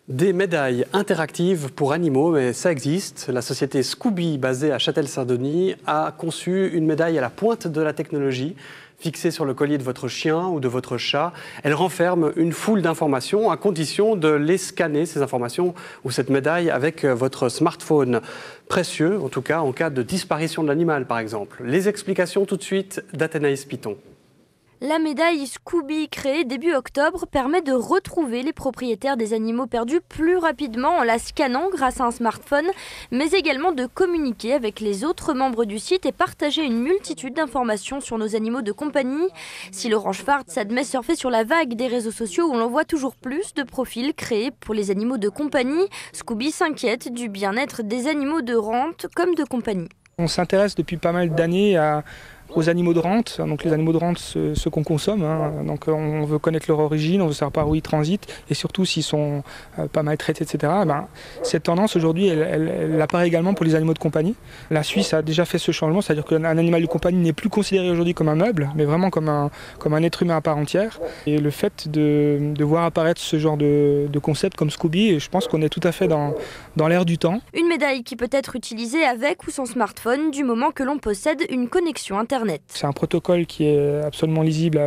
Des médailles interactives pour animaux, mais ça existe. La société Scooby, basée à Châtel-Saint-Denis, a conçu une médaille à la pointe de la technologie. Fixée sur le collier de votre chien ou de votre chat, elle renferme une foule d'informations à condition de les scanner, ces informations ou cette médaille, avec votre smartphone. Précieux, en tout cas, en cas de disparition de l'animal, par exemple. Les explications tout de suite d'Athénaïs Piton. La médaille Scooby, créée début octobre, permet de retrouver les propriétaires des animaux perdus plus rapidement en la scannant grâce à un smartphone, mais également de communiquer avec les autres membres du site et partager une multitude d'informations sur nos animaux de compagnie. Si l'Orange Farts admet surfer sur la vague des réseaux sociaux où l'on voit toujours plus de profils créés pour les animaux de compagnie, Scooby s'inquiète du bien-être des animaux de rente comme de compagnie. On s'intéresse depuis pas mal d'années aux animaux de rente, donc les animaux de rente, ceux qu'on consomme. Donc on veut connaître leur origine, on veut savoir par où ils transitent et surtout s'ils sont pas maltraités, etc. Cette tendance aujourd'hui, elle apparaît également pour les animaux de compagnie. La Suisse a déjà fait ce changement, c'est-à-dire qu'un animal de compagnie n'est plus considéré aujourd'hui comme un meuble, mais vraiment comme un être humain à part entière. Et le fait de voir apparaître ce genre de concept comme Scooby, je pense qu'on est tout à fait dans l'ère du temps. Une médaille qui peut être utilisée avec ou sans smartphone du moment que l'on possède une connexion Internet. C'est un protocole qui est absolument lisible,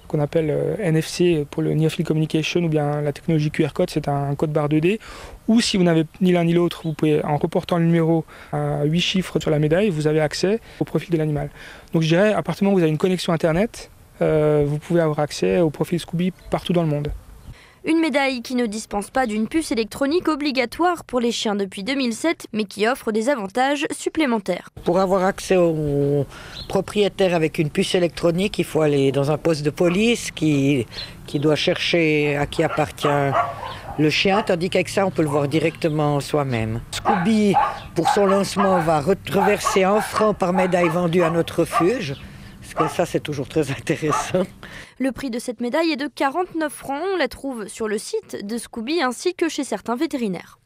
qu'on appelle NFC pour le Near Field Communication, ou bien la technologie QR code, c'est un code barre 2D. Ou si vous n'avez ni l'un ni l'autre, vous pouvez, en reportant le numéro à 8 chiffres sur la médaille, vous avez accès au profil de l'animal. Donc je dirais, à partir du moment où vous avez une connexion Internet, vous pouvez avoir accès au profil Scooby partout dans le monde. Une médaille qui ne dispense pas d'une puce électronique obligatoire pour les chiens depuis 2007, mais qui offre des avantages supplémentaires. Pour avoir accès au propriétaire avec une puce électronique, il faut aller dans un poste de police qui doit chercher à qui appartient le chien, tandis qu'avec ça, on peut le voir directement soi-même. Scooby, pour son lancement, va reverser 1 franc par médaille vendue à notre refuge. Parce que ça, c'est toujours très intéressant. Le prix de cette médaille est de 49 francs. On la trouve sur le site de Scooby ainsi que chez certains vétérinaires.